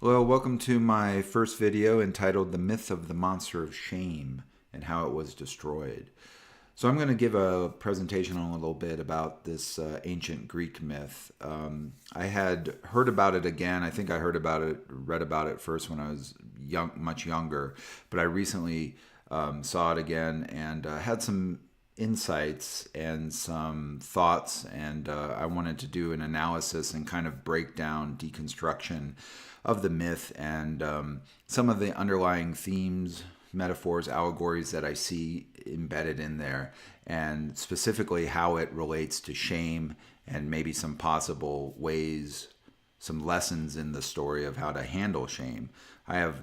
Hello, welcome to my first video entitled The Myth of the Monster of Shame and How It Was Destroyed. So I'm going to give a presentation on a little bit about this ancient Greek myth. I had heard about it again. I think I read about it first when I was much younger, but I recently saw it again and had some insights and some thoughts, and I wanted to do an analysis and kind of break down deconstruction of the myth and some of the underlying themes, metaphors, allegories that I see embedded in there, and specifically how it relates to shame and maybe some possible ways, some lessons in the story of how to handle shame. I have,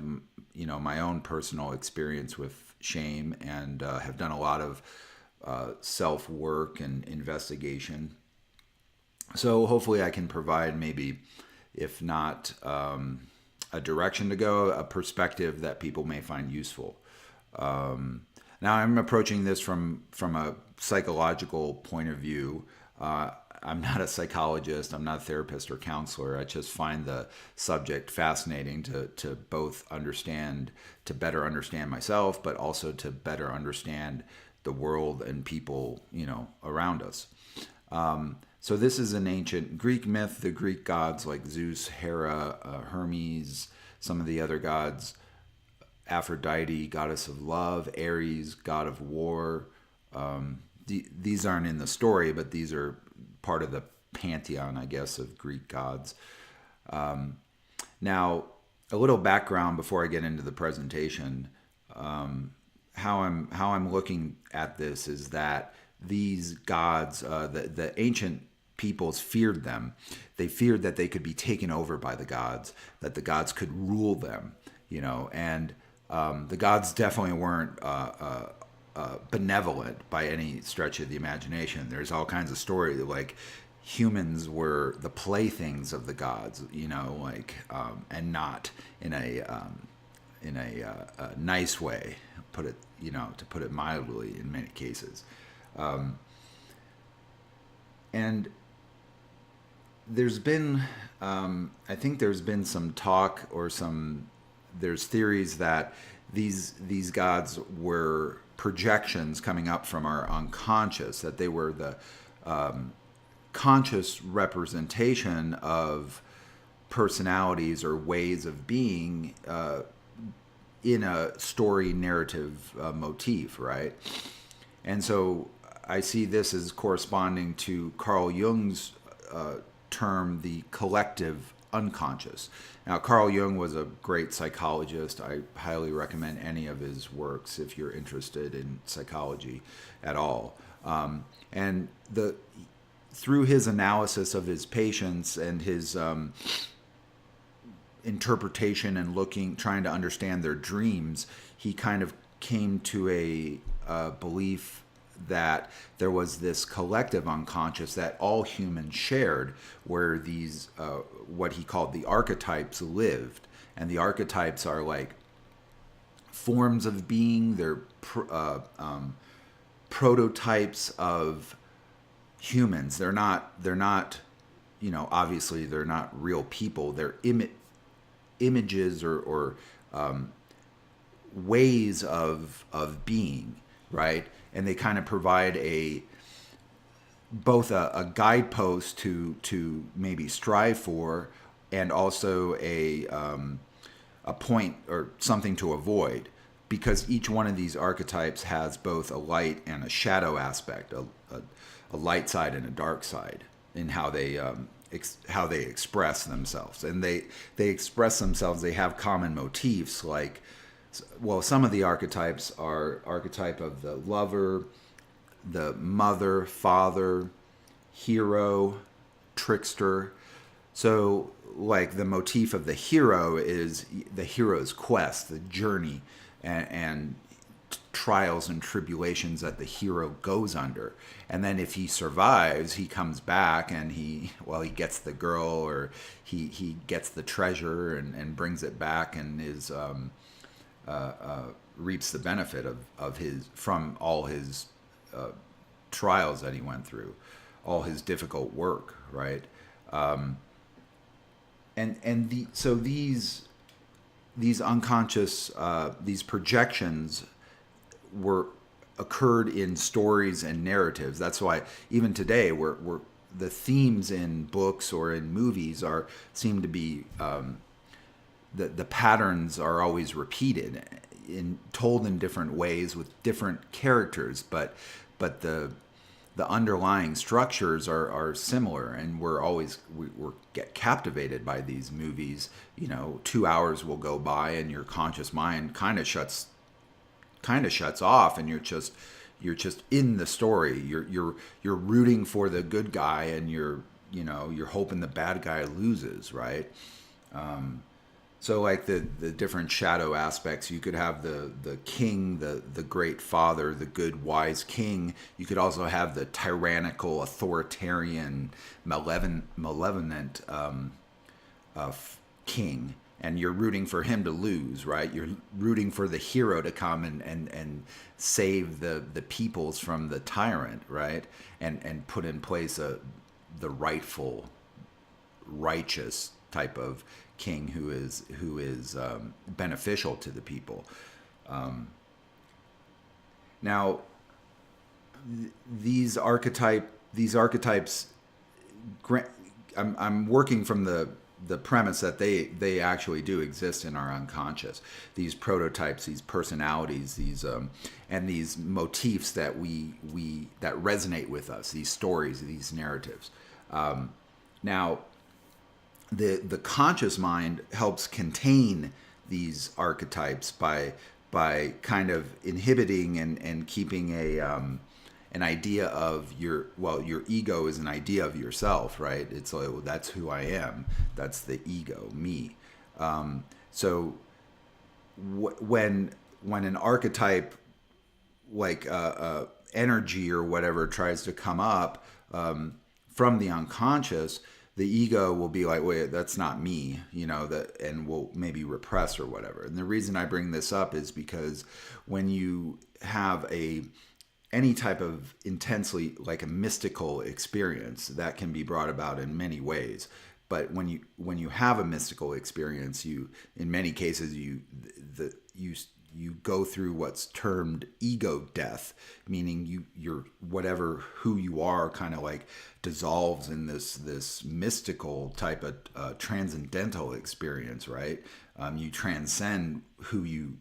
my own personal experience with shame and have done a lot of self work and investigation. So hopefully I can provide maybe, if not a direction to go, a perspective that people may find useful. Now I'm approaching this from a psychological point of view. I'm not a psychologist, I'm not a therapist or counselor. I just find the subject fascinating to both understand, to better understand myself, but also to better understand the world and people, around us. So this is an ancient Greek myth. The Greek gods like Zeus, Hera, Hermes, some of the other gods, Aphrodite, goddess of love, Ares, god of war. These aren't in the story, but these are part of the pantheon, I guess, of Greek gods. Now, a little background before I get into the presentation. How I'm looking at this is that these gods, the ancient peoples feared them. They feared that they could be taken over by the gods, that the gods could rule them, and the gods definitely weren't benevolent by any stretch of the imagination. There's all kinds of stories like humans were the playthings of the gods, and not in a nice way. To put it mildly, in many cases. And there's been, I think there's been some talk or there's theories that these gods were projections coming up from our unconscious, that they were the conscious representation of personalities or ways of being in a story narrative motif, right? And so I see this as corresponding to Carl Jung's term, the collective unconscious. Now, Carl Jung was a great psychologist. I highly recommend any of his works if you're interested in psychology at all. And through his analysis of his patients and his interpretation and trying to understand their dreams, he kind of came to a belief that there was this collective unconscious that all humans shared, where these what he called the archetypes lived. And the archetypes are like forms of being. They're prototypes of humans. They're not obviously they're not real people. They're images or ways of being, right? And they kind of provide both a guidepost to maybe strive for, and also a point or something to avoid, because each one of these archetypes has both a light and a shadow aspect, a light side and a dark side, in how they express themselves. And they express themselves, they have common motifs, like, well, some of the archetypes are archetype of the lover, the mother, father, hero, trickster. So like the motif of the hero is the hero's quest, the journey, and trials and tribulations that the hero goes under. And then if he survives, he comes back and he gets the girl, or he gets the treasure and brings it back, and is reaps the benefit from all his trials that he went through, all his difficult work, right? So these these unconscious, these projections were occurred in stories and narratives. That's why even today, we're the themes in books or in movies seem to be the patterns are always repeated, told in different ways with different characters, but the underlying structures are similar, and we're get captivated by these movies. 2 hours will go by and your conscious mind kind of shuts off, and you're just in the story. You're rooting for the good guy, and you're hoping the bad guy loses, right? So like the different shadow aspects, you could have the king, the great father, the good wise king. You could also have the tyrannical, authoritarian, malevolent king, and you're rooting for him to lose, right? You're rooting for the hero to come and save the peoples from the tyrant, right? And put in place the rightful, righteous type of king who is beneficial to the people. Now, these archetypes. I'm working from the premise that they actually do exist in our unconscious. These prototypes, these personalities, these and these motifs that that resonate with us. These stories, these narratives. Now, the conscious mind helps contain these archetypes by kind of inhibiting and keeping an idea of your ego is an idea of yourself, right? It's like, well, that's who I am. That's the ego, me. So when an archetype like energy or whatever tries to come up from the unconscious, the ego will be like, wait, that's not me, and will maybe repress or whatever. And the reason I bring this up is because when you have any type of intensely, like a mystical experience, that can be brought about in many ways. But when you have a mystical experience, in many cases you go through what's termed ego death, meaning you're whatever who you are kind of like dissolves in this mystical type of transcendental experience, right? You transcend who you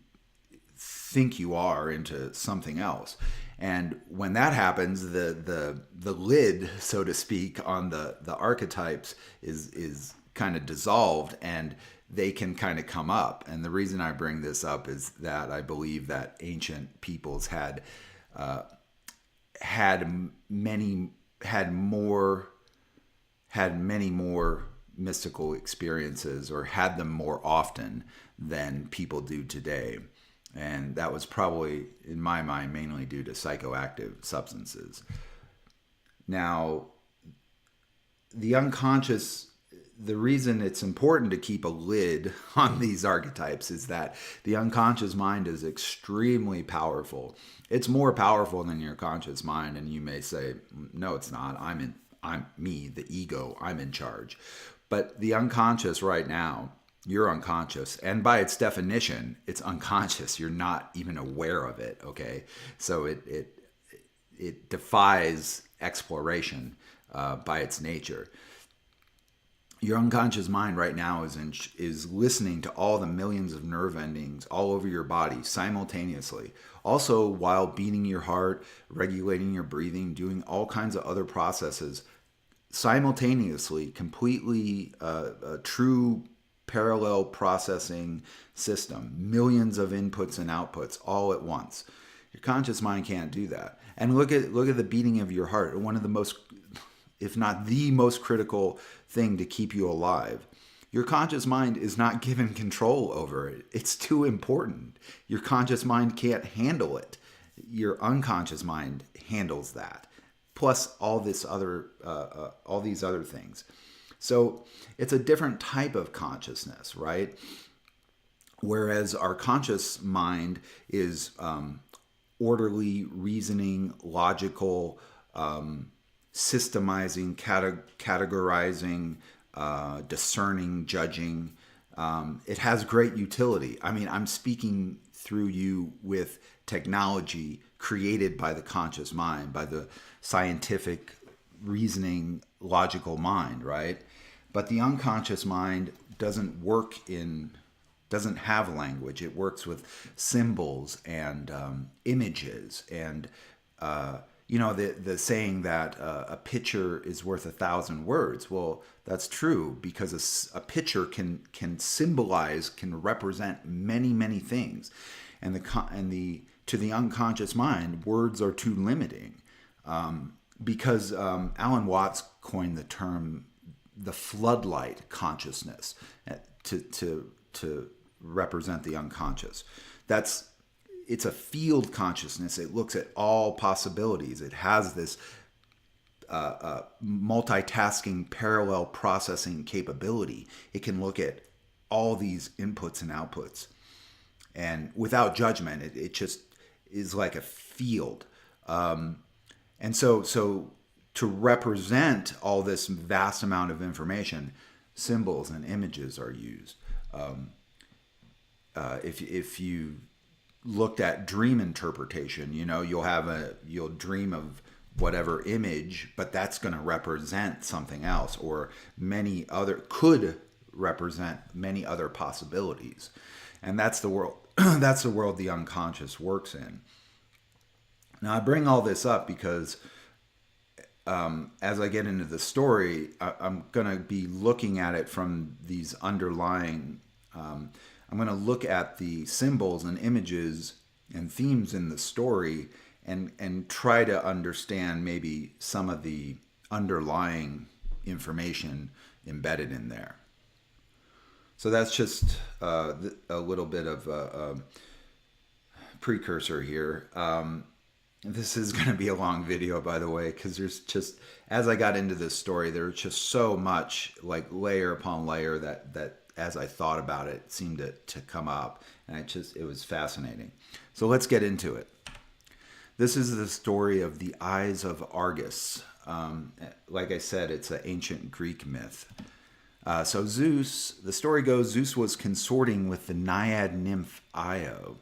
think you are into something else. And when that happens, the lid, so to speak, on the archetypes is kind of dissolved, and they can kind of come up. And the reason I bring this up is that I believe that ancient peoples had many more mystical experiences, or had them more often than people do today. And that was probably, in my mind, mainly due to psychoactive substances. Now, the unconscious, the reason it's important to keep a lid on these archetypes is that the unconscious mind is extremely powerful. It's more powerful than your conscious mind, and you may say, no, it's not. I'm me, the ego, I'm in charge. But the unconscious right now, you're unconscious, and by its definition, it's unconscious. You're not even aware of it, okay? So it defies exploration by its nature. Your unconscious mind right now is listening to all the millions of nerve endings all over your body simultaneously. Also, while beating your heart, regulating your breathing, doing all kinds of other processes simultaneously, completely a true parallel processing system, millions of inputs and outputs all at once. Your conscious mind can't do that. And look at the beating of your heart, one of the most, if not the most critical thing to keep you alive. Your conscious mind is not given control over it. It's too important. Your conscious mind can't handle it. Your unconscious mind handles that. Plus all these other things. So it's a different type of consciousness, right? Whereas our conscious mind is orderly, reasoning, logical, systemizing, categorizing, discerning, judging, It has great utility. I mean, I'm speaking through you with technology created by the conscious mind, by the scientific, reasoning, logical mind, right? But the unconscious mind doesn't have language. It works with symbols and images, and the saying that a picture is worth 1,000 words. Well, that's true, because a picture can symbolize, can represent many things, and to the unconscious mind, words are too limiting, because Alan Watts coined the term the floodlight consciousness to represent the unconscious. It's a field consciousness. It looks at all possibilities. It has this multitasking, parallel processing capability. It can look at all these inputs and outputs, and without judgment, it just is like a field. And so to represent all this vast amount of information, symbols and images are used. If you looked at dream interpretation, you'll dream of whatever image, but that's going to represent something else, or could represent many other possibilities. And that's the world. That's the world the unconscious works in. Now, I bring all this up because as I get into the story, I'm going to be looking at it from these underlying. I'm going to look at the symbols and images and themes in the story, and try to understand maybe some of the underlying information embedded in there. So that's just a little bit of a precursor here. This is going to be a long video, by the way, because there's just, as I got into this story, there's just so much, like, layer upon layer that as I thought about it seemed to come up, and it was fascinating. So let's get into it. This is the story of the Eyes of Argos. Like I said, it's an ancient Greek myth. So Zeus, the story goes, Zeus was consorting with the naiad nymph Io.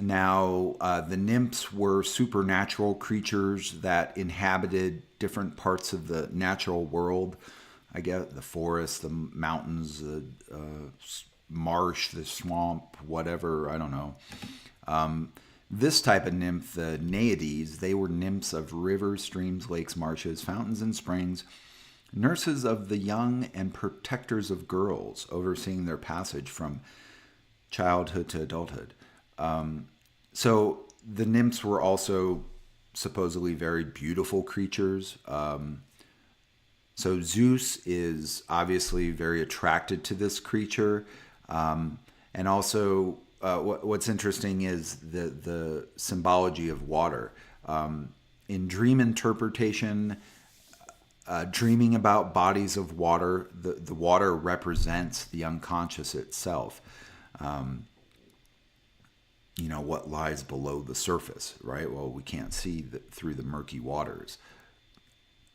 Now, the nymphs were supernatural creatures that inhabited different parts of the natural world. I guess the forest, the mountains, the marsh, the swamp, whatever, I don't know. This type of nymph, the Naiades, they were nymphs of rivers, streams, lakes, marshes, fountains, and springs, nurses of the young and protectors of girls, overseeing their passage from childhood to adulthood. So the nymphs were also supposedly very beautiful creatures. So Zeus is obviously very attracted to this creature. And also, what's interesting is the symbology of water. In dream interpretation, dreaming about bodies of water, the water represents the unconscious itself. What lies below the surface, right? Well, we can't see through the murky waters.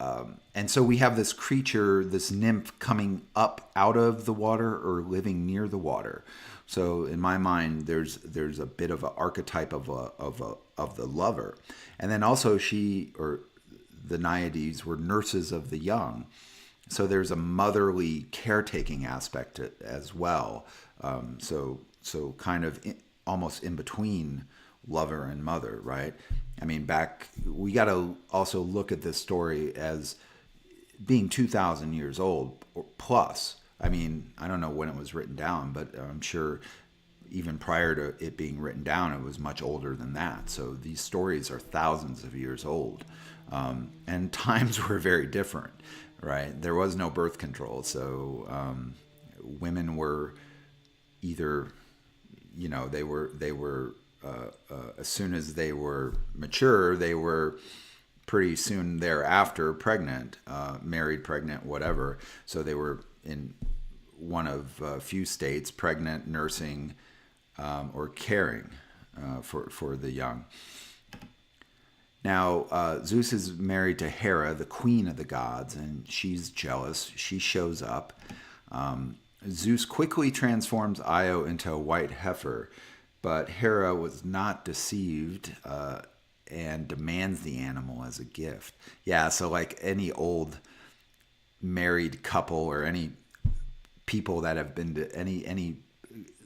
And so we have this creature, this nymph, coming up out of the water or living near the water. So in my mind, there's a bit of an archetype of the lover, and then also the Naiades were nurses of the young. So there's a motherly caretaking aspect as well. So kind of almost in between lover and mother, right? I mean, we got to also look at this story as being 2,000 years old or plus. I mean, I don't know when it was written down, but I'm sure even prior to it being written down, it was much older than that. So these stories are thousands of years old. And times were very different, right? There was no birth control. So women were either, they were as soon as they were mature, they were pretty soon thereafter pregnant, married, pregnant, whatever. So they were in one of a few states, pregnant, nursing, or caring for the young. Now, Zeus is married to Hera, the queen of the gods, and she's jealous. She shows up. Zeus quickly transforms Io into a white heifer, but Hera was not deceived and demands the animal as a gift. Yeah, so like any old married couple or any people that have been to any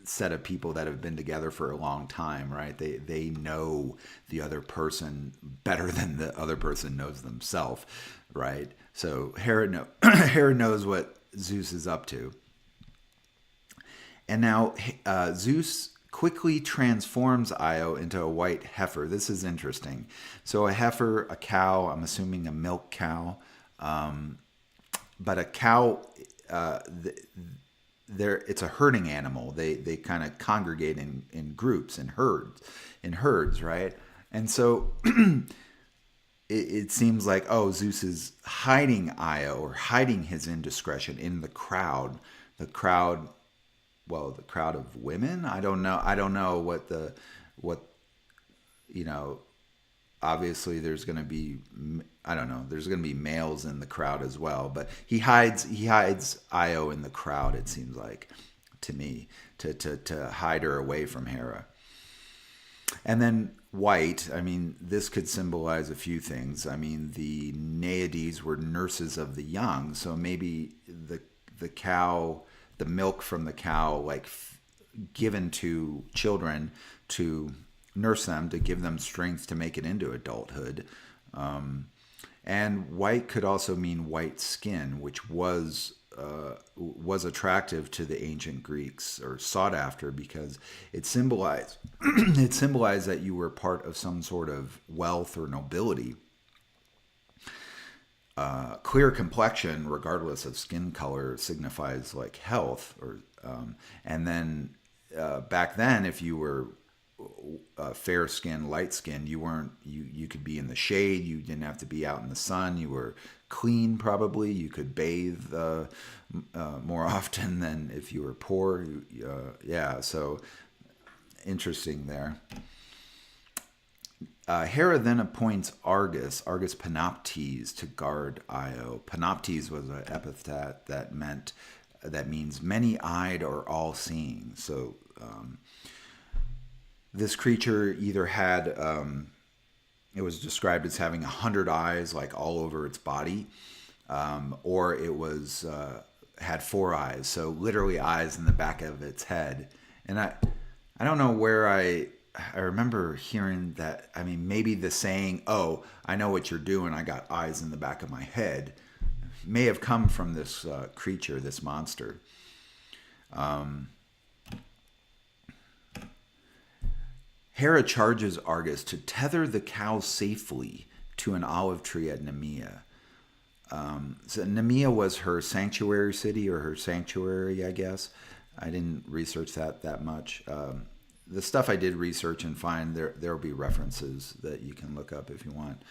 set of people that have been together for a long time, right? They know the other person better than the other person knows themselves, right? So Hera knows what Zeus is up to. And now Zeus quickly transforms Io into a white heifer. This is interesting. So a heifer, a cow, I'm assuming a milk cow, but a cow, it's a herding animal. They kind of congregate in groups, in herds, right? And so it seems like, oh, Zeus is hiding Io or hiding his indiscretion in the crowd. The crowd of women. I don't know what obviously there's going to be, I don't know, there's going to be males in the crowd as well, but he hides Io in the crowd, it seems like to me, to hide her away from Hera. And then white, I mean, this could symbolize a few things. I mean, the Naiades were nurses of the young, so maybe the cow, the milk from the cow, given to children to nurse them, to give them strength to make it into adulthood. And white could also mean white skin, which was attractive to the ancient Greeks, or sought after, because it symbolized that you were part of some sort of wealth or nobility. Clear complexion, regardless of skin color, signifies like health, and then back then, if you were fair skin, light skin, you could be in the shade. You didn't have to be out in the sun. You were clean, probably. You could bathe more often than if you were poor. So interesting there. Hera then appoints Argus Panoptes, to guard Io. Panoptes was an epithet that means many-eyed or all-seeing. So this creature either had, it was described as having 100 eyes, like all over its body, or it was had 4 eyes, so literally eyes in the back of its head. And I don't know where I remember hearing that. I mean, maybe the saying, "Oh, I know what you're doing. I got eyes in the back of my head," may have come from this creature, this monster. Hera charges Argus to tether the cow safely to an olive tree at Nemea. So Nemea was her sanctuary city, or her sanctuary, I guess. I didn't research that much. The stuff I did research and find, there will be references that you can look up if you want.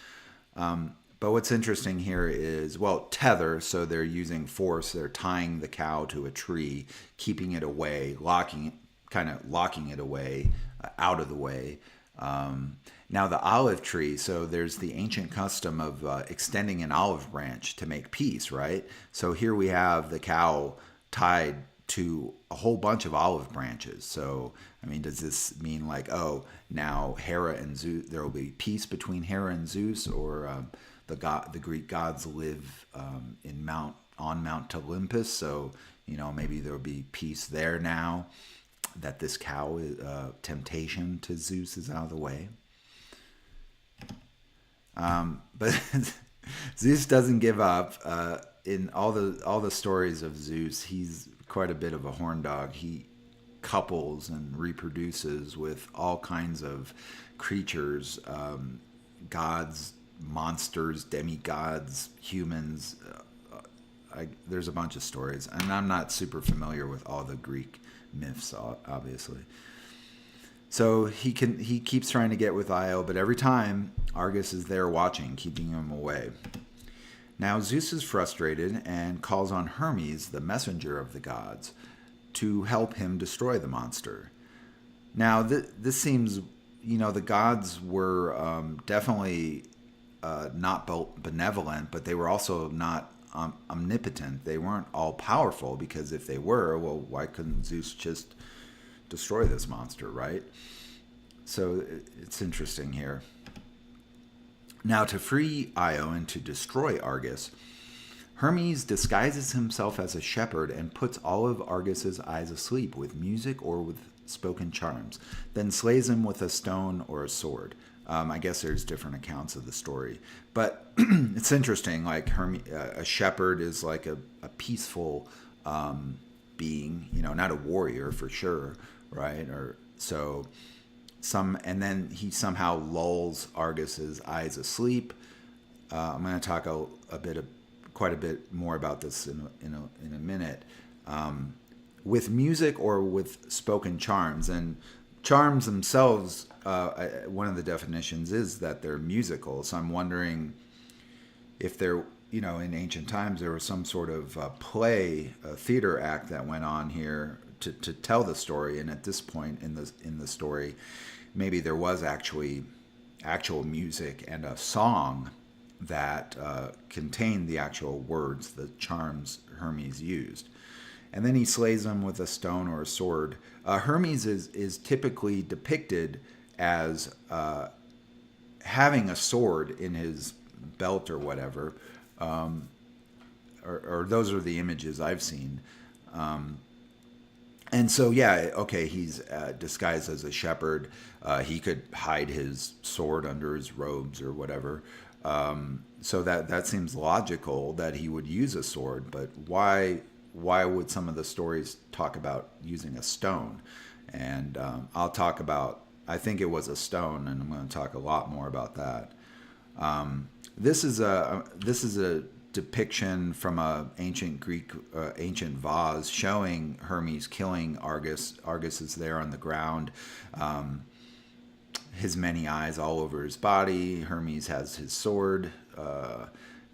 But what's interesting here is, well, tether, so they're using force. They're tying the cow to a tree, keeping it away, locking it away, out of the way. Now the olive tree, so there's the ancient custom of extending an olive branch to make peace, right? So here we have the cow tied to a whole bunch of olive branches. So, I mean, does this mean like, oh, now Hera and Zeus, there will be peace between Hera and Zeus, or the Greek gods live on Mount Olympus, so maybe there will be peace there now that this cow temptation to Zeus is out of the way. But Zeus doesn't give up. In all the stories of Zeus, he's quite a bit of a horn dog. He couples and reproduces with all kinds of creatures, gods, monsters, demigods, humans. There's a bunch of stories, and I'm not super familiar with all the Greek myths, obviously. So he keeps trying to get with Io, but every time Argus is there watching, keeping him away. Now Zeus is frustrated and calls on Hermes, the messenger of the gods, to help him destroy the monster. Now this seems, the gods were definitely not benevolent, but they were also not omnipotent. They weren't all powerful, because if they were, well, why couldn't Zeus just destroy this monster, right? So it's interesting here. Now, to free Io and to destroy Argus, Hermes disguises himself as a shepherd and puts all of Argus's eyes asleep with music or with spoken charms, then slays him with a stone or a sword. I guess there's different accounts of the story, but it's interesting. Like a shepherd is like a peaceful being, not a warrior for sure, right? Or so and then he somehow lulls Argus's eyes asleep. I'm going to talk quite a bit more about this in a minute. With music or with spoken charms. And charms themselves, one of the definitions is that they're musical. So I'm wondering if there, in ancient times, there was some sort of play, a theater act that went on here to tell the story. And at this point in the story, maybe there was actual music and a song that contained the actual words, the charms Hermes used. And then he slays them with a stone or a sword. Hermes is typically depicted as having a sword in his belt or whatever, or those are the images I've seen. And so, yeah, okay, he's disguised as a shepherd. He could hide his sword under his robes or whatever. So that seems logical that he would use a sword, but why would some of the stories talk about using a stone? And I'll talk about, I think it was a stone, and I'm going to talk a lot more about that. This is a depiction from a ancient Greek ancient vase showing Hermes killing Argus. Argus is there on the ground. His many eyes all over his body. Hermes has his sword.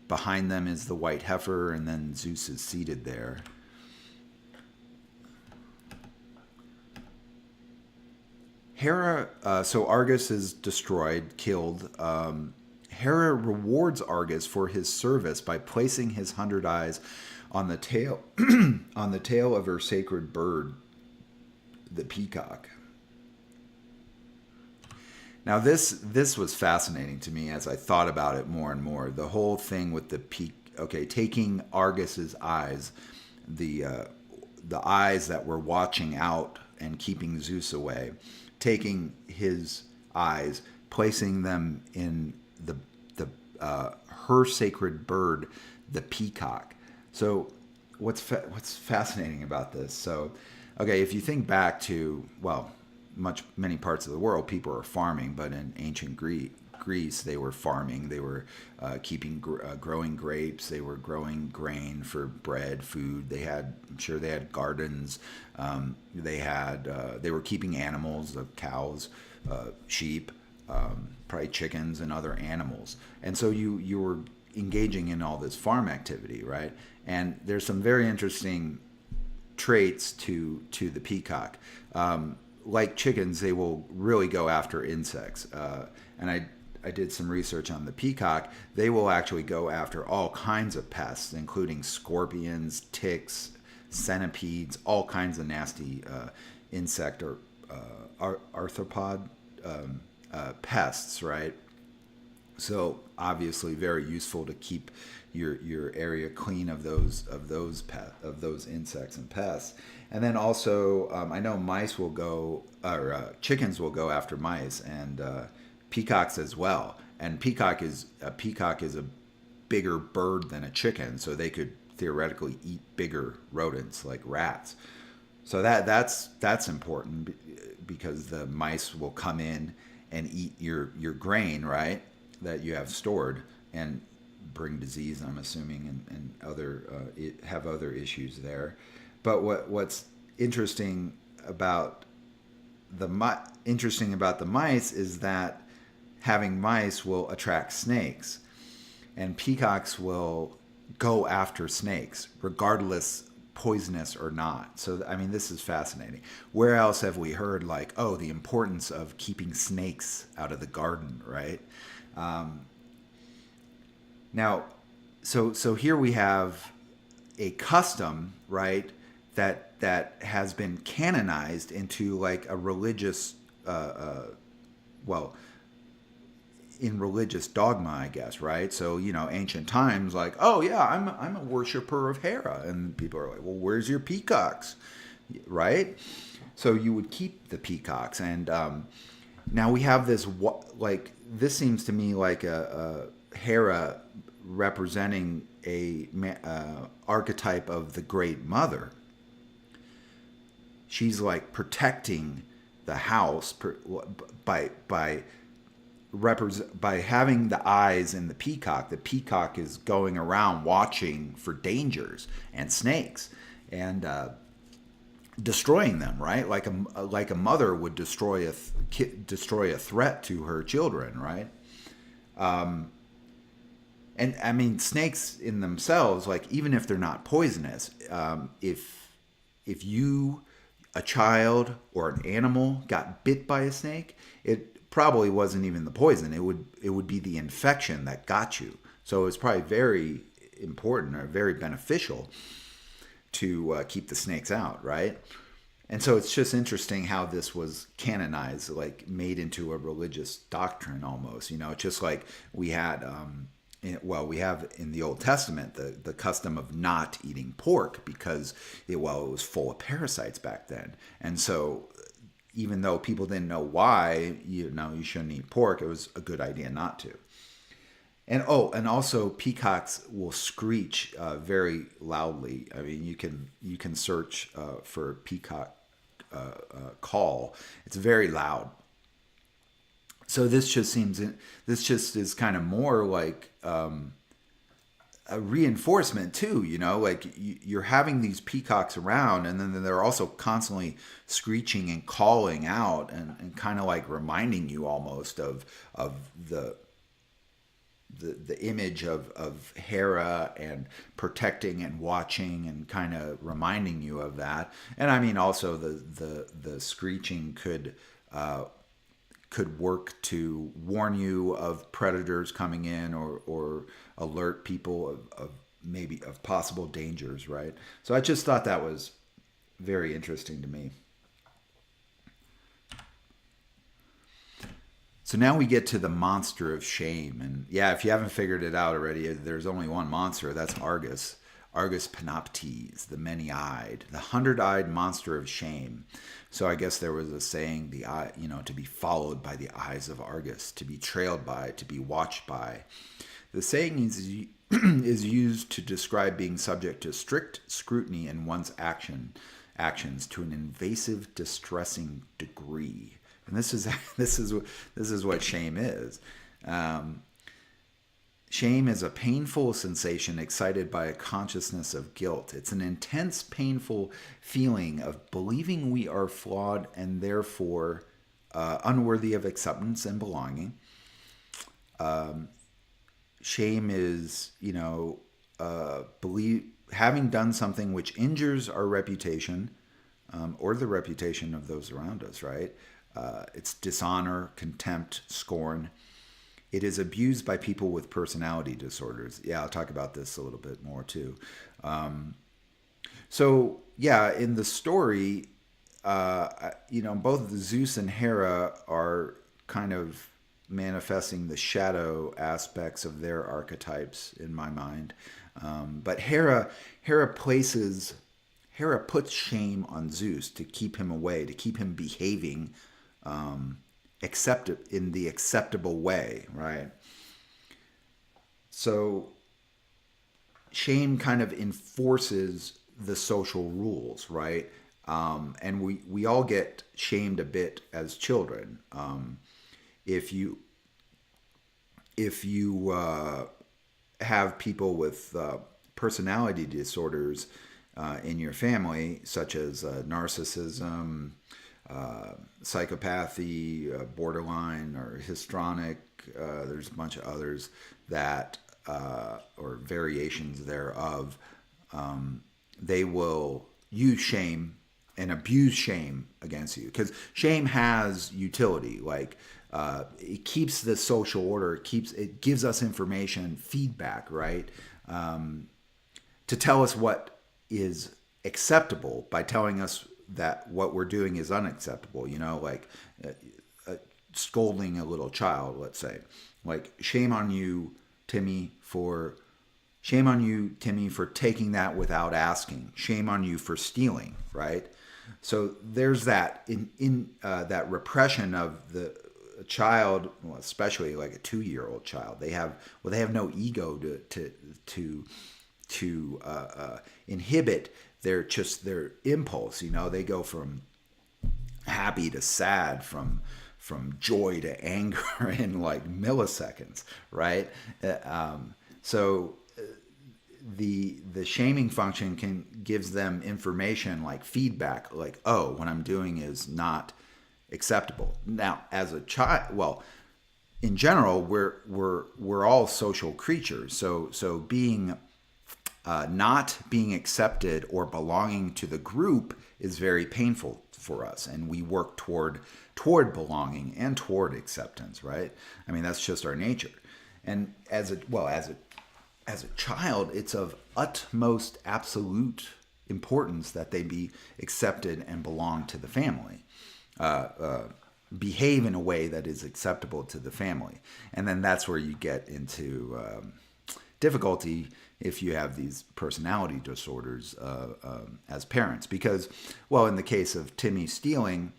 Behind them is the white heifer, and then Zeus is seated there. Hera, so Argus is destroyed, killed. Hera rewards Argus for his service by placing his 100 eyes on the tail on the tail of her sacred bird, the peacock. Now this was fascinating to me as I thought about it more and more. The whole thing with the taking Argus's eyes, the eyes that were watching out and keeping Zeus away, taking his eyes, placing them in her sacred bird, the peacock. So what's fascinating about this? So, okay, if you think back to, well, many parts of the world, people are farming, but in ancient Greece, they were farming. They were growing grapes. They were growing grain for bread, food. I'm sure they had gardens. They were keeping animals, cows, sheep, probably chickens and other animals. And so you were engaging in all this farm activity, right? And there's some very interesting traits to the peacock. Like chickens, they will really go after insects. And I did some research on the peacock. They will actually go after all kinds of pests, including scorpions, ticks, centipedes, all kinds of nasty insect or arthropod pests, right? So obviously very useful to keep your area clean of those insects and pests. And then also, I know mice will go, or chickens will go after mice, and peacocks as well. And peacock is a bigger bird than a chicken, so they could theoretically eat bigger rodents like rats. So that's important, because the mice will come in and eat your grain, right, that you have stored, and bring disease, I'm assuming, and have other issues there. But what's interesting about the mice is that having mice will attract snakes, and peacocks will go after snakes regardless, poisonous or not. So I mean, this is fascinating. Where else have we heard the importance of keeping snakes out of the garden, right? Now, so here we have a custom, right, that has been canonized into like a religious, well, in religious dogma, I guess, right? So, ancient times, like, oh yeah, I'm a worshiper of Hera, and people are like, well, where's your peacocks, right? So you would keep the peacocks, and now we have this, like, this seems to me like a Hera representing a archetype of the Great Mother. She's like protecting the house by by having the eyes in the peacock. The peacock is going around watching for dangers and snakes and destroying them, right? Like a mother would destroy a threat to her children, right? And I mean, snakes in themselves, like even if they're not poisonous, if you, a child or an animal, got bit by a snake, it probably wasn't even the poison. It would be the infection that got you. So it's probably very important or very beneficial to keep the snakes out, right? And so it's just interesting how this was canonized, like made into a religious doctrine almost. Just like we had, we have in the Old Testament the custom of not eating pork because it was full of parasites back then. And so even though people didn't know why, you shouldn't eat pork, it was a good idea not to. And also peacocks will screech very loudly. I mean, you can search for peacock call. It's very loud. So this just is kind of more like a reinforcement too. Like you're having these peacocks around, and then they're also constantly screeching and calling out, and kind of like reminding you almost of the image of Hera and protecting and watching and kind of reminding you of that. And I mean, also the screeching could work to warn you of predators coming in or alert people of maybe of possible dangers, right? So I just thought that was very interesting to me. So now we get to the monster of shame. And yeah, if you haven't figured it out already, there's only one monster. That's Argus. Argus Panoptes, the many-eyed, the 100-eyed monster of shame. So I guess there was a saying, the eye, to be followed by the eyes of Argus, to be trailed by, to be watched by. The saying is used to describe being subject to strict scrutiny in one's actions to an invasive, distressing degree. And this is what shame is. Shame is a painful sensation excited by a consciousness of guilt. It's an intense, painful feeling of believing we are flawed and therefore unworthy of acceptance and belonging. Shame is, having done something which injures our reputation or the reputation of those around us, right? It's dishonor, contempt, scorn. It is abused by people with personality disorders. Yeah, I'll talk about this a little bit more too. So yeah, in the story, both Zeus and Hera are kind of manifesting the shadow aspects of their archetypes in my mind. But Hera puts shame on Zeus to keep him away, to keep him behaving in the acceptable way, right? So shame kind of enforces the social rules, right? And we all get shamed a bit as children. If you have people with personality disorders in your family, such as narcissism, psychopathy, borderline, or histrionic. There's a bunch of others that, or variations thereof. They will use shame and abuse shame against you, because shame has utility. Like it keeps the social order. It gives us information, feedback, right? to tell us what is acceptable by telling us that what we're doing is unacceptable. Like scolding a little child, let's say, like shame on you, Timmy, for taking that without asking. Shame on you for stealing, right? So there's that in that repression of the child, well, especially like a 2-year-old child. They have no ego to inhibit their impulse. They go from happy to sad, from joy to anger in like milliseconds, right? So the shaming function gives them information like feedback, like, oh, what I'm doing is not acceptable. Now, as a child, well, in general, we're all social creatures. So being not being accepted or belonging to the group is very painful for us, and we work toward belonging and toward acceptance, right? I mean, that's just our nature. And as a child, it's of utmost absolute importance that they be accepted and belong to the family, behave in a way that is acceptable to the family. And then that's where you get into difficulty if you have these personality disorders as parents. Because, well, in the case of Timmy stealing,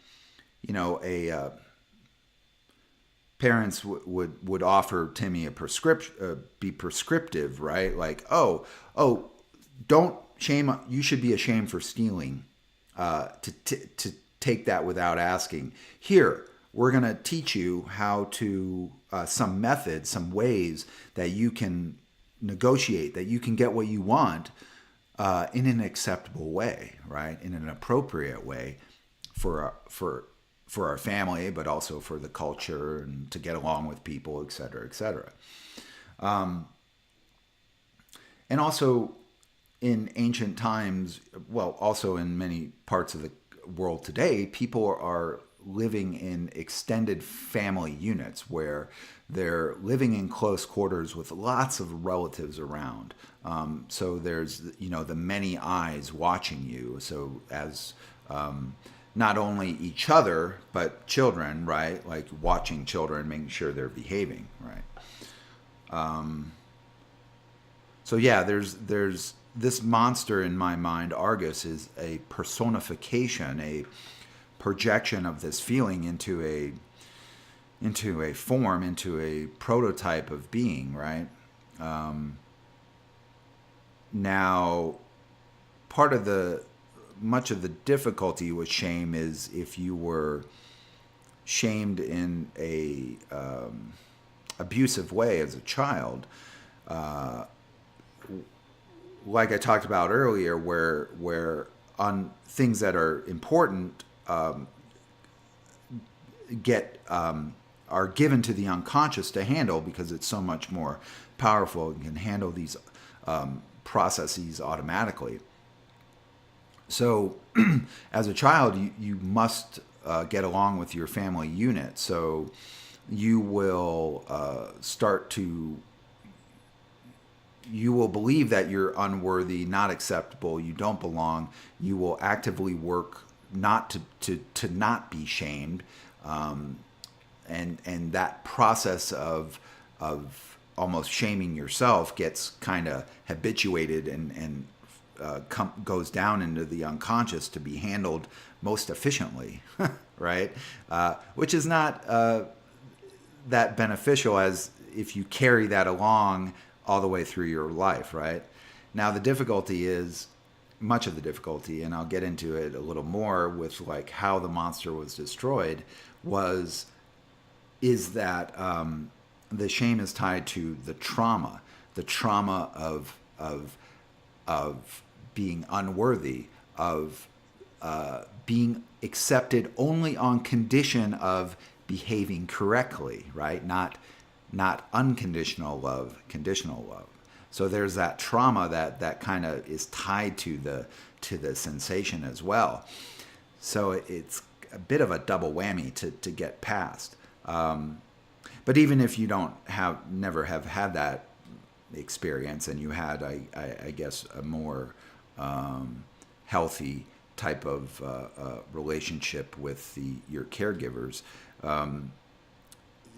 parents would offer Timmy a prescription, be prescriptive, right? Like, oh, don't shame. You should be ashamed for stealing. To take that without asking. Here, we're going to teach you how to some methods, some ways that you can negotiate, that you can get what you want in an acceptable way, right? In an appropriate way for our family, but also for the culture and to get along with people, et cetera, et cetera. And also in ancient times, well, also in many parts of the world today, people are living in extended family units where they're living in close quarters with lots of relatives around. So there's, the many eyes watching you. So as not only each other, but children, right? Like watching children, making sure they're behaving, right? So yeah, there's this monster in my mind, Argus, is a personification, a projection of this feeling into a form, into a prototype of being, right? Now, much of the difficulty with shame is if you were shamed in a abusive way as a child, like I talked about earlier, where on things that are important are given to the unconscious to handle because it's so much more powerful and can handle these processes automatically. So as a child, you must get along with your family unit. So you will you will believe that you're unworthy, not acceptable, you don't belong. You will actively work not to not be shamed. And that process of almost shaming yourself gets kind of habituated and goes down into the unconscious to be handled most efficiently, right? Which is not that beneficial as if you carry that along all the way through your life, right? Now the difficulty is, much of the difficulty, and I'll get into it a little more with like how the monster was destroyed, is that the shame is tied to the trauma of being unworthy, of being accepted only on condition of behaving correctly, right? Not unconditional love, conditional love. So there's that trauma that kind of is tied to the sensation as well. So it's a bit of a double whammy to get past. But even if you never have had that experience, and you had, I guess, a more healthy type of relationship with your caregivers.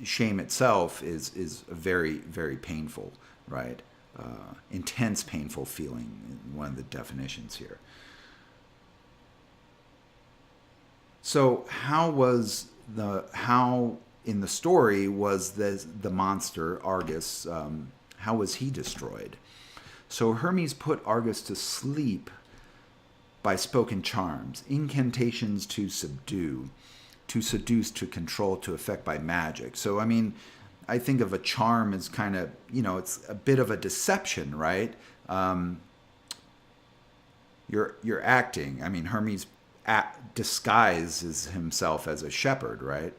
Shame itself is very, very painful, right? Intense, painful feeling, one of the definitions here. So how in the story was the monster Argus? How was he destroyed? So Hermes put Argus to sleep by spoken charms, incantations to subdue, to seduce, to control, to affect by magic. So I mean, I think of a charm as kind of, it's a bit of a deception, right? You're acting. I mean, Hermes disguises himself as a shepherd, right?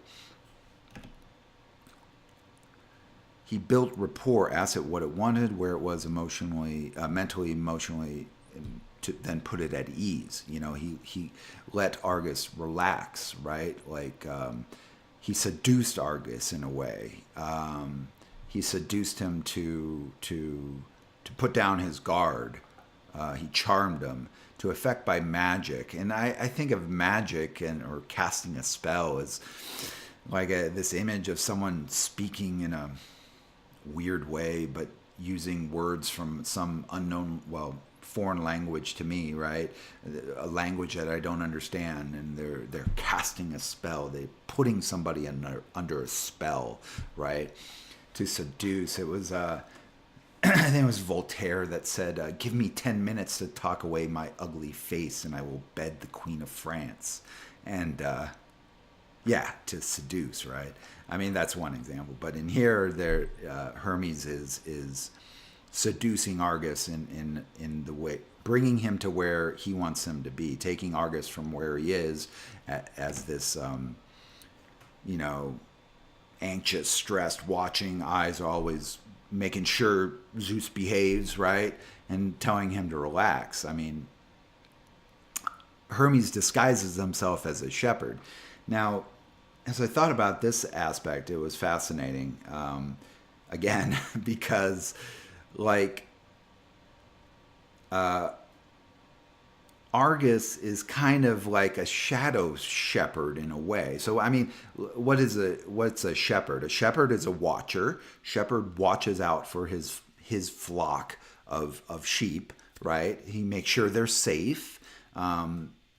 He built rapport, asked it what it wanted, where it was emotionally, mentally, emotionally, and to then put it at ease. He let Argus relax, right? Like he seduced Argus in a way. He seduced him to put down his guard. He charmed him to affect by magic, and I think of magic or casting a spell as like this image of someone speaking in a weird way, but using words from some unknown, foreign language to me, right? A language that I don't understand, and they're casting a spell. They're putting somebody under a spell, right? To seduce. It was I think it was Voltaire that said, "Give me 10 minutes to talk away my ugly face, and I will bed the Queen of France." And to seduce, right? I mean, that's one example. But in here, Hermes is seducing Argus in the way, bringing him to where he wants him to be, taking Argus from where he is as this, anxious, stressed, watching eyes, always making sure Zeus behaves, right? And telling him to relax. I mean, Hermes disguises himself as a shepherd. Now, as I thought about this aspect, it was fascinating. Again, because Argus is kind of like a shadow shepherd in a way. So I mean, what's a shepherd? A shepherd is a watcher. Shepherd watches out for his flock of sheep, right? He makes sure they're safe.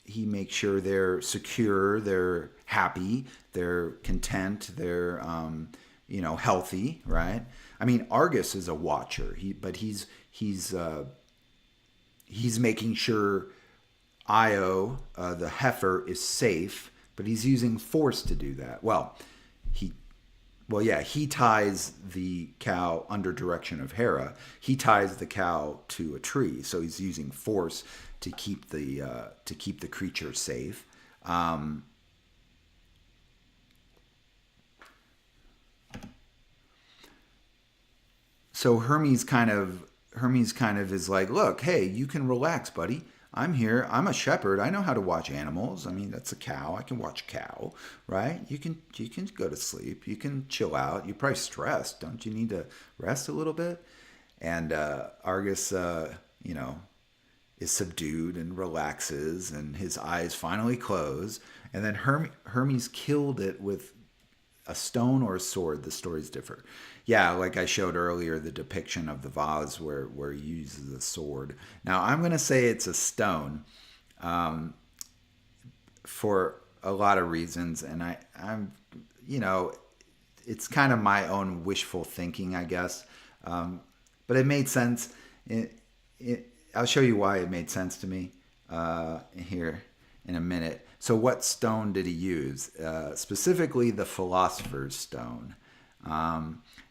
He makes sure they're secure, they're happy, they're content, they're healthy, right? I mean, Argus is a watcher. He's making sure Io, the heifer, is safe, but he's using force to do that. He ties the cow under direction of Hera. He ties the cow to a tree, so he's using force to keep the creature safe. So Hermes kind of is like, look, hey, you can relax, buddy. I'm here. I'm a shepherd. I know how to watch animals. I mean, that's a cow. I can watch a cow, right? You can go to sleep. You can chill out. You're probably stressed. Don't you need to rest a little bit? And Argus, is subdued and relaxes, and his eyes finally close. And then Hermes killed it with a stone or a sword. The stories differ. Yeah, like I showed earlier, the depiction of the vase where he uses a sword. Now, I'm going to say it's a stone for a lot of reasons. And I'm it's kind of my own wishful thinking, I guess. But it made sense. I'll show you why it made sense to me here in a minute. So what stone did he use? Specifically, the Philosopher's Stone.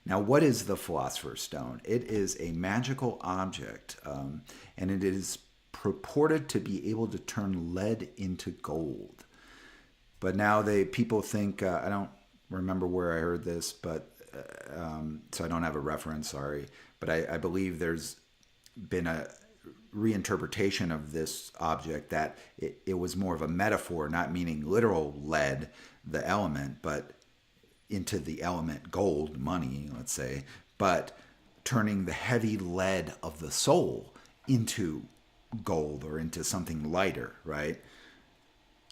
Now, what is the Philosopher's Stone? It is a magical object, and it is purported to be able to turn lead into gold. But now people think, I don't remember where I heard this, but so I don't have a reference, sorry. But I believe there's been a reinterpretation of this object that it was more of a metaphor, not meaning literal lead, the element, but into the element gold, money, let's say, but turning the heavy lead of the soul into gold or into something lighter, right?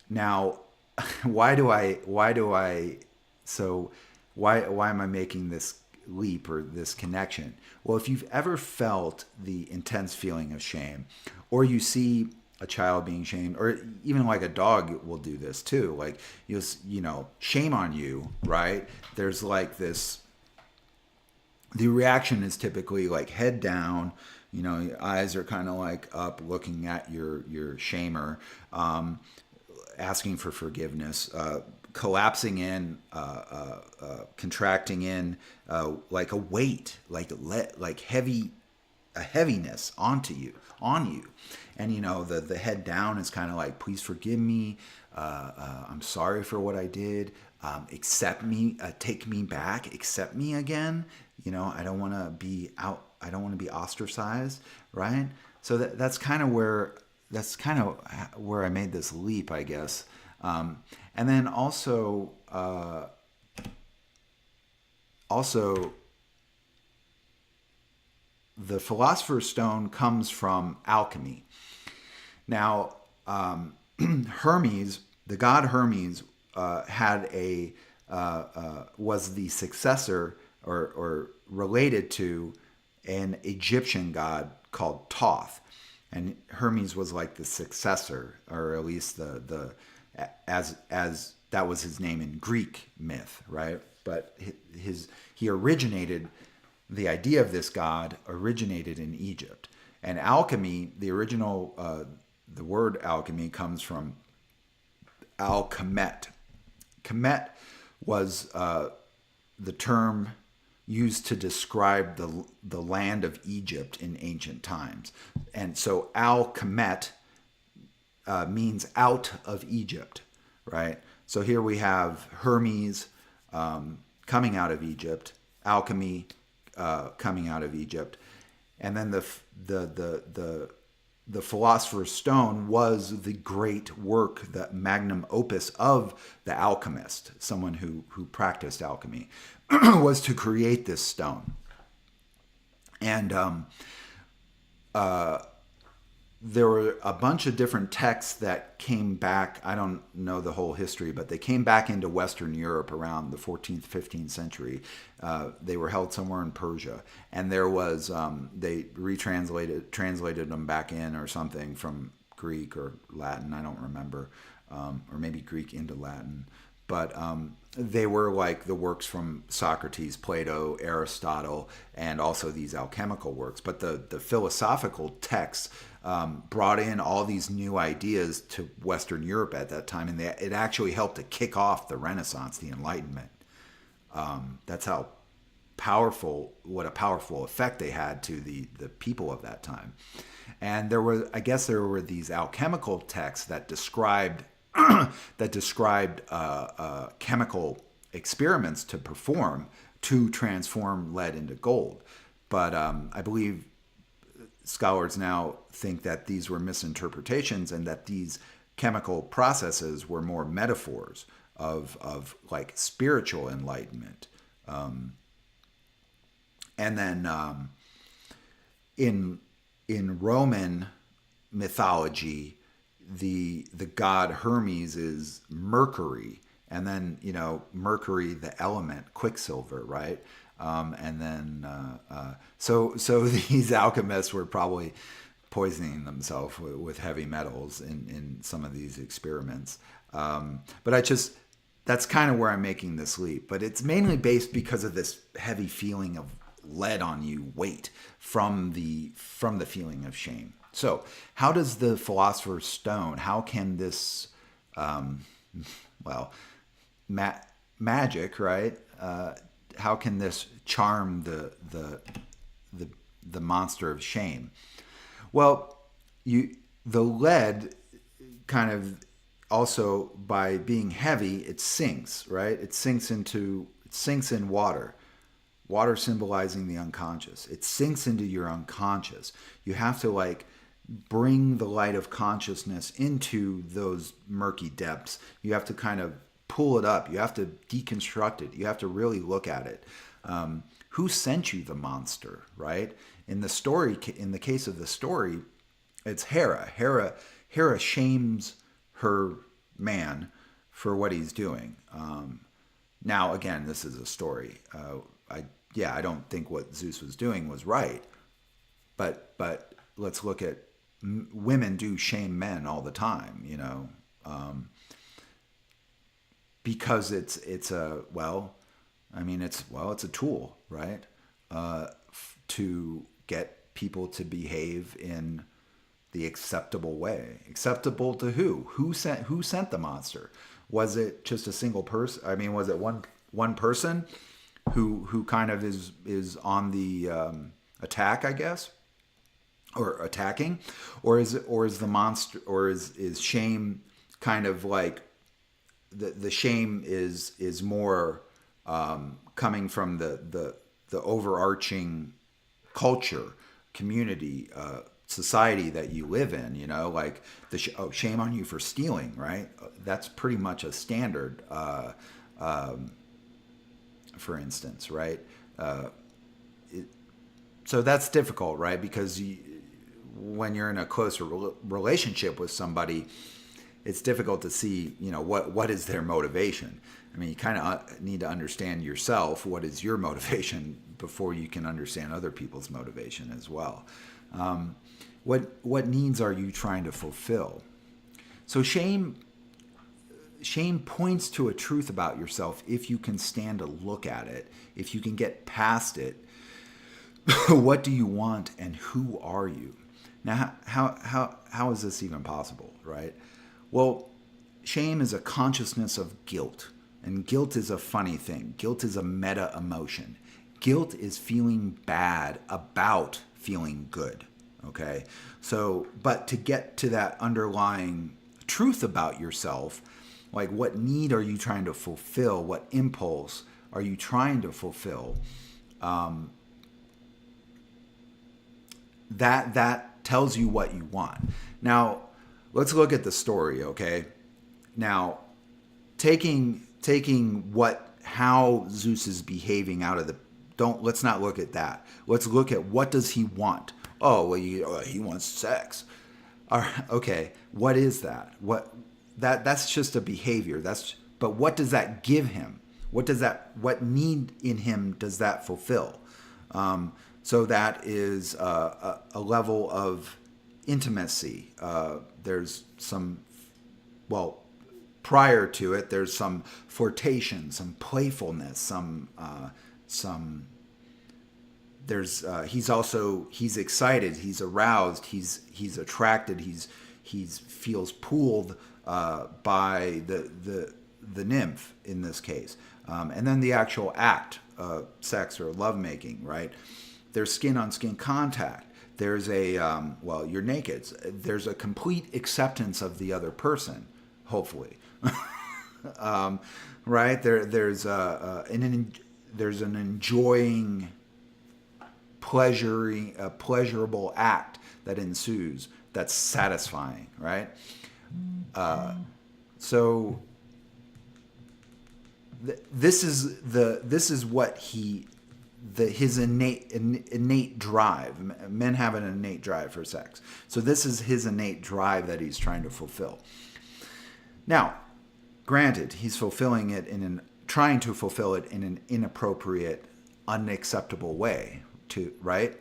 Now, why am I making this leap or this connection? Well, if you've ever felt the intense feeling of shame, or you see a child being shamed, or even like a dog will do this too, like shame on you, right? There's like this, the reaction is typically like head down, your eyes are kind of like up looking at your shamer, asking for forgiveness, collapsing in, contracting in, like a weight, like a heaviness on you. And the head down is kind of like, please forgive me. I'm sorry for what I did. Accept me, take me back, accept me again. I don't want to be out. I don't want to be ostracized. Right. So that's kind of where I made this leap, I guess. And then also the Philosopher's Stone comes from alchemy. Now, Hermes, the god Hermes, was the successor or related to an Egyptian god called Thoth, and Hermes was like the successor, or at least as that was his name in Greek myth, right? But he originated. The idea of this god originated in Egypt, and alchemy. The original, the word alchemy comes from al-kemet. Kemet was the term used to describe the land of Egypt in ancient times, and so al-kemet means out of Egypt, right? So here we have Hermes coming out of Egypt, alchemy coming out of Egypt, and then the Philosopher's Stone was the great work, the magnum opus of the alchemist, someone who practiced alchemy, was to create this stone. And there were a bunch of different texts that came back. I don't know the whole history, but they came back into Western Europe around the 14th, 15th century. They were held somewhere in Persia, and there was they translated them back in or something from Greek or Latin. I don't remember, or maybe Greek into Latin. But they were like the works from Socrates, Plato, Aristotle, and also these alchemical works. But the philosophical texts brought in all these new ideas to Western Europe at that time, and it actually helped to kick off the Renaissance, the Enlightenment. That's how what a powerful effect they had to the people of that time. And there were these alchemical texts that described chemical experiments to perform to transform lead into gold. But I believe scholars now think that these were misinterpretations and that these chemical processes were more metaphors of like spiritual enlightenment. And then in Roman mythology, the god Hermes is Mercury, and then Mercury, the element, quicksilver, right? And then so these alchemists were probably poisoning themselves with heavy metals in some of these experiments. But that's kind of where I'm making this leap. But it's mainly based because of this heavy feeling of lead on you, weight from the feeling of shame. So how does the Philosopher's Stone, how can this, magic, right? How can this charm the monster of shame? Well, the lead kind of also, by being heavy, it sinks, right? It sinks in water. Water symbolizing the unconscious. It sinks into your unconscious. You have to bring the light of consciousness into those murky depths. You have to kind of pull it up. You have to deconstruct it. You have to really look at it. who sent you the monster, right? In the story, in the case of the story, it's Hera. Hera shames her man for what he's doing. Now, again, this is a story. I don't think what Zeus was doing was right, but let's look at women do shame men all the time, you know, because it's a it's a tool, right, to get people to behave in the acceptable way. Acceptable to who? Who sent the monster? Was it just a single person? I mean, was it one person who kind of is on the attack, I guess, or attacking, or is the monster, or is shame kind of like the shame is more coming from the overarching culture, community, society that you live in, you know, like shame on you for stealing, right? That's pretty much a standard, for instance, right? So that's difficult, right? Because when you're in a closer relationship with somebody, it's difficult to see, you know, what is their motivation. I mean, you kind of need to understand yourself. What is your motivation before you can understand other people's motivation as well. What needs are you trying to fulfill? So shame points to a truth about yourself if you can stand to look at it, if you can get past it. What do you want and who are you? Now, how is this even possible, right? Well, shame is a consciousness of guilt, and guilt is a funny thing. Guilt is a meta emotion. Guilt is feeling bad about feeling good, okay? So, but to get to that underlying truth about yourself, like what need are you trying to fulfill? What impulse are you trying to fulfill? That tells you what you want. Now, let's look at the story, okay? Now, taking how Zeus is behaving out of the let's not look at that. Let's look at what does he want? Oh, well, he wants sex. All right, okay, what is that? That's just a behavior. But what does that give him? What need in him does that fulfill? So that is a level of intimacy. There's some, prior to it, there's some flirtation, some playfulness, he's excited, he's aroused, he's attracted, he feels pulled by the nymph in this case, and then the actual act, sex or lovemaking, right? There's skin on skin contact. There's you're naked. There's a complete acceptance of the other person, hopefully. Right? There's an enjoying, pleasurable act that ensues that's satisfying, right? So this is what his innate drive. Men have an innate drive for sex. So this is his innate drive that he's trying to fulfill. Now, granted, he's trying to fulfill it in an inappropriate, unacceptable way, right?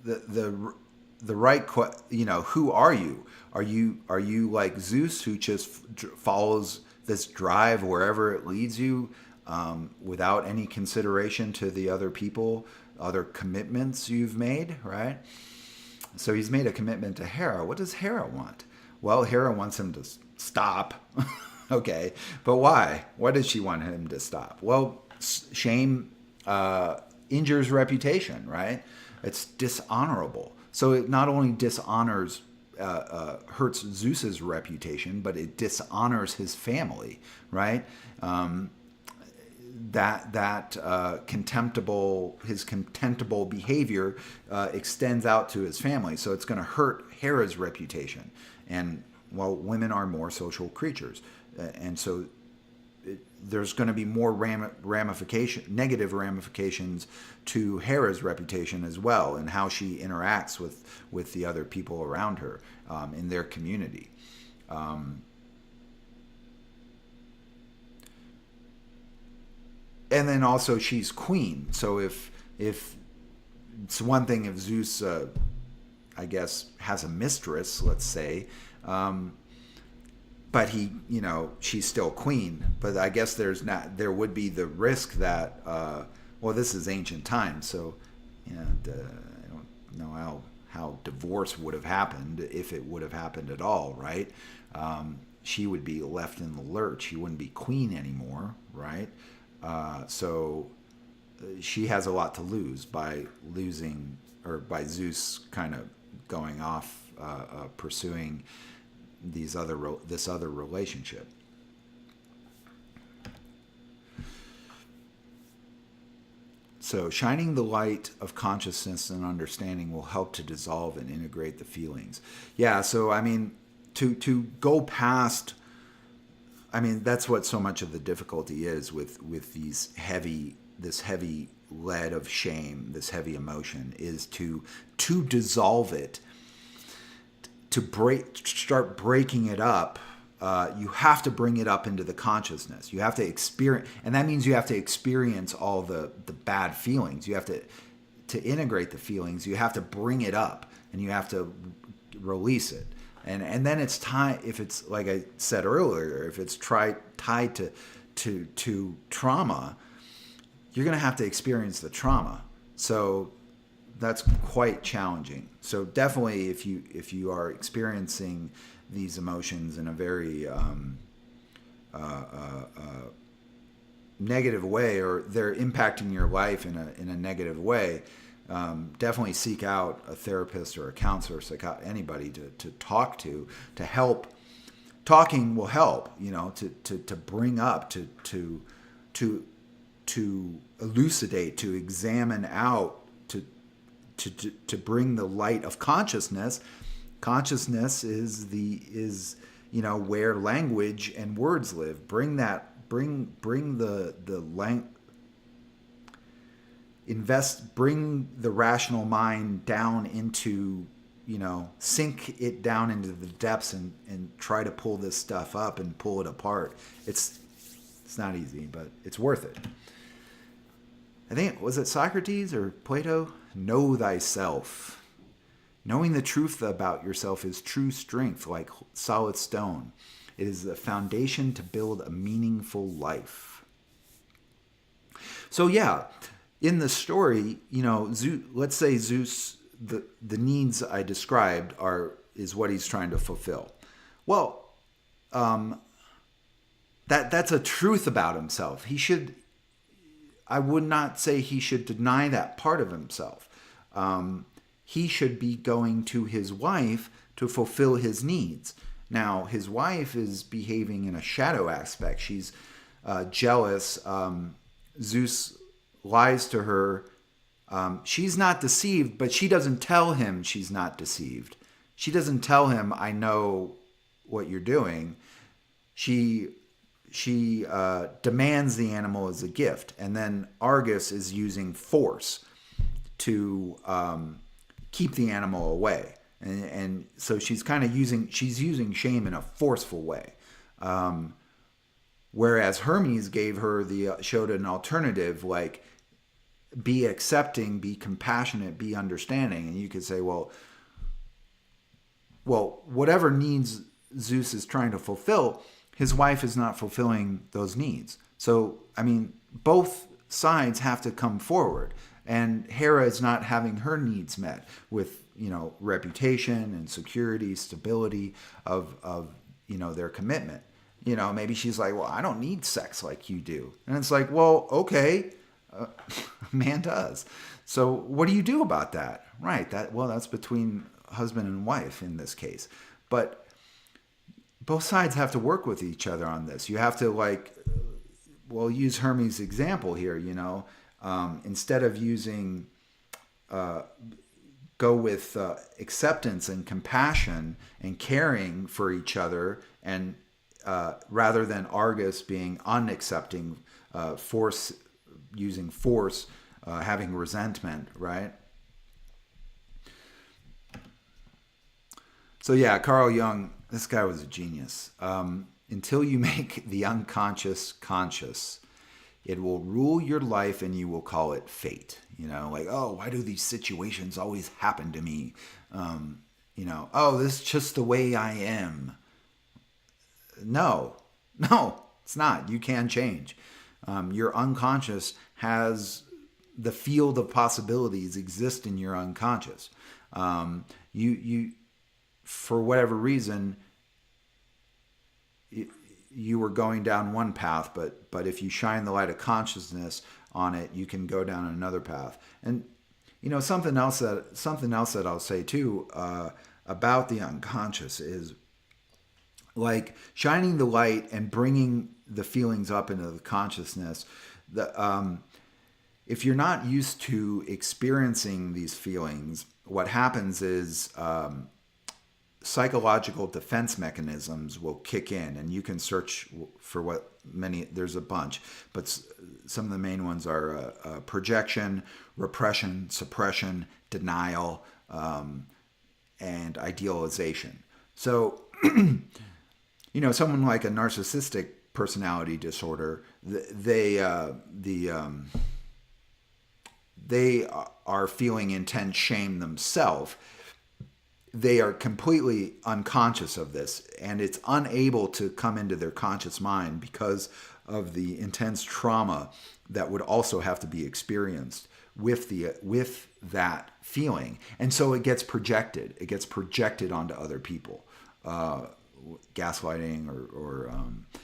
The right, who are you? Are you like Zeus, who just follows this drive wherever it leads you, without any consideration to the other people, other commitments you've made, right? So he's made a commitment to Hera. What does Hera want? Well, Hera wants him to stop. Okay, but why? Why does she want him to stop? Well, shame injures reputation, right? It's dishonorable. So it not only dishonors, hurts Zeus's reputation, but it dishonors his family, right? His contemptible behavior extends out to his family, so it's going to hurt Hera's reputation. And women are more social creatures, and so there's going to be more negative ramifications to Hera's reputation as well, and how she interacts with the other people around her in their community. And then also she's queen, so if it's one thing if Zeus, I guess, has a mistress, let's say. But he, she's still queen. But I guess there would be the risk that, well, this is ancient times, so I don't know how divorce would have happened, if it would have happened at all, right? She would be left in the lurch. She wouldn't be queen anymore, right? So she has a lot to lose by losing, or by Zeus kind of going off, pursuing this other relationship. So shining the light of consciousness and understanding will help to dissolve and integrate the feelings. Yeah, so I mean, to go past, I mean, that's what so much of the difficulty is with this heavy lead of shame, this heavy emotion, is to dissolve it, to start breaking it up. You have to bring it up into the consciousness. You have to experience, and that means you have to experience all the bad feelings. You have to integrate the feelings. You have to bring it up, and you have to release it. And then it's time, if it's, like I said earlier, if it's tied to trauma, you're going to have to experience the trauma. So that's quite challenging. So definitely, if you are experiencing these emotions in a very negative way, or they're impacting your life in a negative way, definitely seek out a therapist or a counselor, anybody to talk to help. Talking will help, to bring up, to elucidate, to examine out, to bring the light of consciousness. Consciousness is where language and words live. Bring the rational mind down into, sink it down into the depths and try to pull this stuff up and pull it apart. It's not easy, but it's worth it. I think, was it Socrates or Plato? Know thyself. Knowing the truth about yourself is true strength, like solid stone. It is the foundation to build a meaningful life. So yeah, in the story, let's say Zeus, the needs I described is what he's trying to fulfill. Well, that's a truth about himself. I would not say he should deny that part of himself. He should be going to his wife to fulfill his needs. Now, his wife is behaving in a shadow aspect. She's jealous. Zeus lies to her. She's not deceived, but she doesn't tell him she's not deceived. She doesn't tell him, I know what you're doing. She demands the animal as a gift, and then Argus is using force to keep the animal away, and so she's kind of using shame in a forceful way, whereas Hermes showed an alternative, like be accepting, be compassionate, be understanding. And you could say, well, whatever needs Zeus is trying to fulfill, his wife is not fulfilling those needs. So, I mean, both sides have to come forward. And Hera is not having her needs met with, reputation and security, stability of their commitment. Maybe she's like, well, I don't need sex like you do. And it's like, well, okay, a man does. So what do you do about that? Right. That's between husband and wife in this case. But both sides have to work with each other on this. You have to use Hermes' example here, instead of using, go with acceptance and compassion and caring for each other and rather than Argus being unaccepting, force, using force, having resentment, right? So yeah, Carl Jung, this guy was a genius. Until you make the unconscious conscious, it will rule your life and you will call it fate. You know, like, oh, why do these situations always happen to me? Oh, this is just the way I am. No, it's not. You can change. Your unconscious has the field of possibilities exist in your unconscious. You for whatever reason, you were going down one path, but if you shine the light of consciousness on it, you can go down another path. And something else that I'll say too about the unconscious is, like, shining the light and bringing the feelings up into the consciousness. If you're not used to experiencing these feelings, what happens is psychological defense mechanisms will kick in, and you can search for there's a bunch, but some of the main ones are projection, repression, suppression, denial, and idealization. So, someone like a narcissistic personality disorder, they are feeling intense shame themselves. They are completely unconscious of this, and it's unable to come into their conscious mind because of the intense trauma that would also have to be experienced with that feeling. And so it gets projected. It gets projected onto other people. Gaslighting or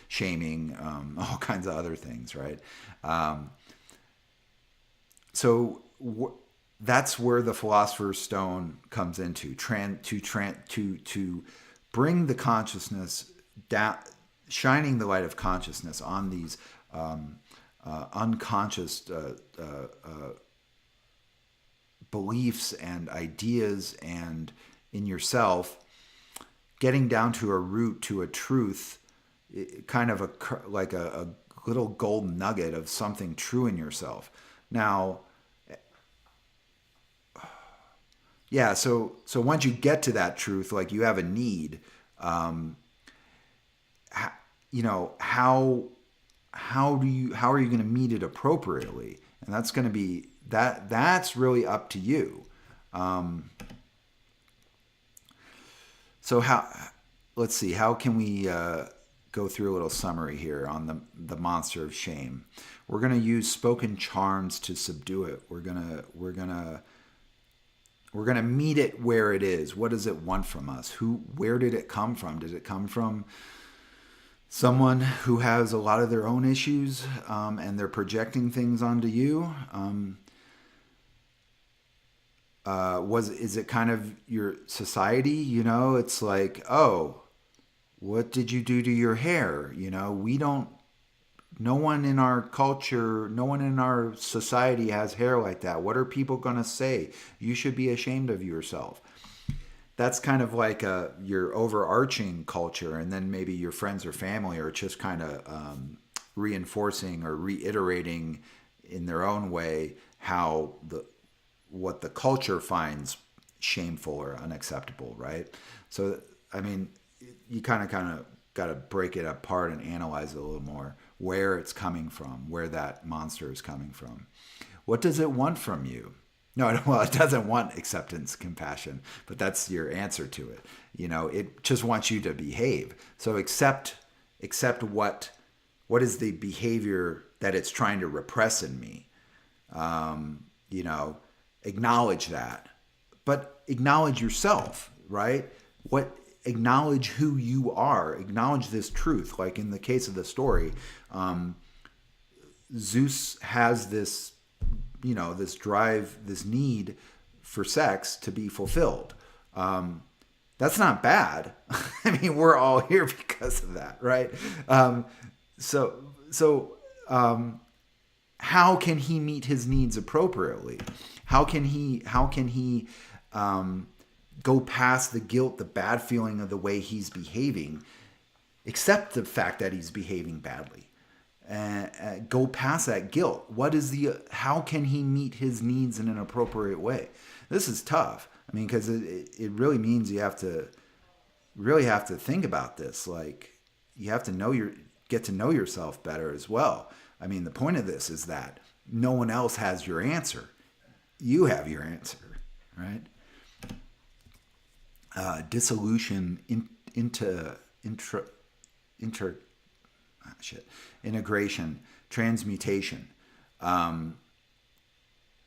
shaming, all kinds of other things, right? That's where the Philosopher's Stone comes into, to bring the consciousness down, shining the light of consciousness on these unconscious beliefs and ideas, and in yourself, getting down to a root, to a truth, kind of like a little golden nugget of something true in yourself. Now, yeah, so once you get to that truth, like, you have a need, how are you going to meet it appropriately? And that's going to be that's really up to you. So let's see, how can we go through a little summary here on the monster of shame? We're going to use spoken charms to subdue it. We're gonna meet it where it is. What does it want from us? Where did it come from? Did it come from someone who has a lot of their own issues, and they're projecting things onto you? Is it kind of your society? It's like, oh, what did you do to your hair? No one in our culture, no one in our society has hair like that. What are people going to say? You should be ashamed of yourself. That's kind of like your overarching culture, and then maybe your friends or family are just kind of reinforcing or reiterating in their own way what the culture finds shameful or unacceptable, right? So, I mean, you kind of got to break it apart and analyze it a little more, where it's coming from, where that monster is coming from. What does it want from you? No, well, it doesn't want acceptance, compassion, but that's your answer to it. It just wants you to behave. So accept what is the behavior that it's trying to repress in me. Acknowledge that, but acknowledge yourself, right? Acknowledge who you are. Acknowledge this truth. Like in the case of the story, Zeus has this, this drive, this need for sex to be fulfilled. That's not bad. I mean, we're all here because of that, right? So how can he meet his needs appropriately? How can he go past the guilt, the bad feeling of the way he's behaving, accept the fact that he's behaving badly. Go past that guilt. How can he meet his needs in an appropriate way? This is tough. I mean, because it really means you really have to think about this. Like, you have to get to know yourself better as well. I mean, the point of this is that no one else has your answer. You have your answer, right? Dissolution integration, transmutation.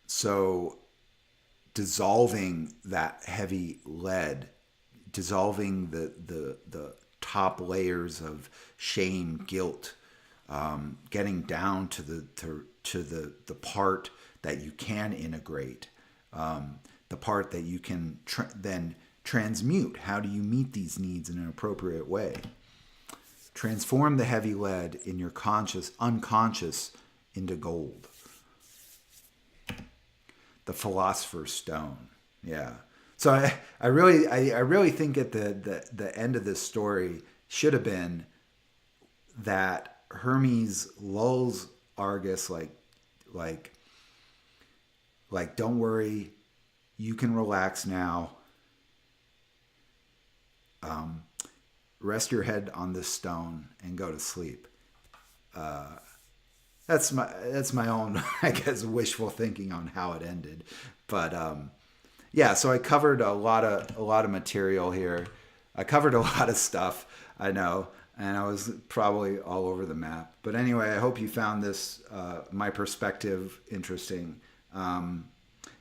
So dissolving that heavy lead, dissolving the top layers of shame, guilt, getting down to the part that you can integrate, the part that you can then transmute. How do you meet these needs in an appropriate way? Transform the heavy lead in your unconscious into gold. The Philosopher's Stone. Yeah. So I really think at the end of this story should have been that Hermes lulls Argus like don't worry, you can relax now. Rest your head on this stone and go to sleep. That's my own, I guess, wishful thinking on how it ended. But yeah, so I covered a lot of material here. I covered a lot of stuff, I know, and I was probably all over the map. But anyway, I hope you found this, my perspective, interesting.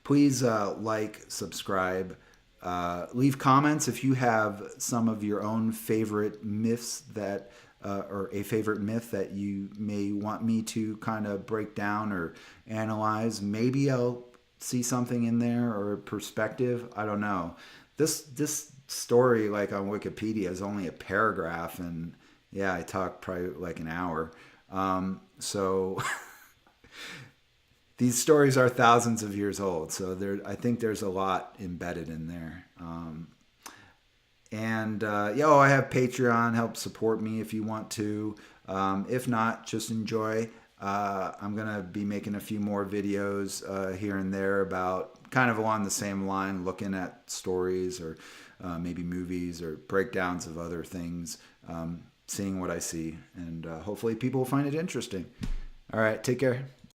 Please like, subscribe. Leave comments if you have some of your own favorite myths or a favorite myth that you may want me to kind of break down or analyze. Maybe I'll see something in there or a perspective. I don't know. This story, like on Wikipedia, is only a paragraph, and yeah, I talked probably like an hour. So these stories are thousands of years old, so I think there's a lot embedded in there. I have Patreon. Help support me if you want to. If not, just enjoy. I'm going to be making a few more videos here and there about kind of along the same line, looking at stories or maybe movies or breakdowns of other things, seeing what I see. And hopefully people will find it interesting. All right, take care.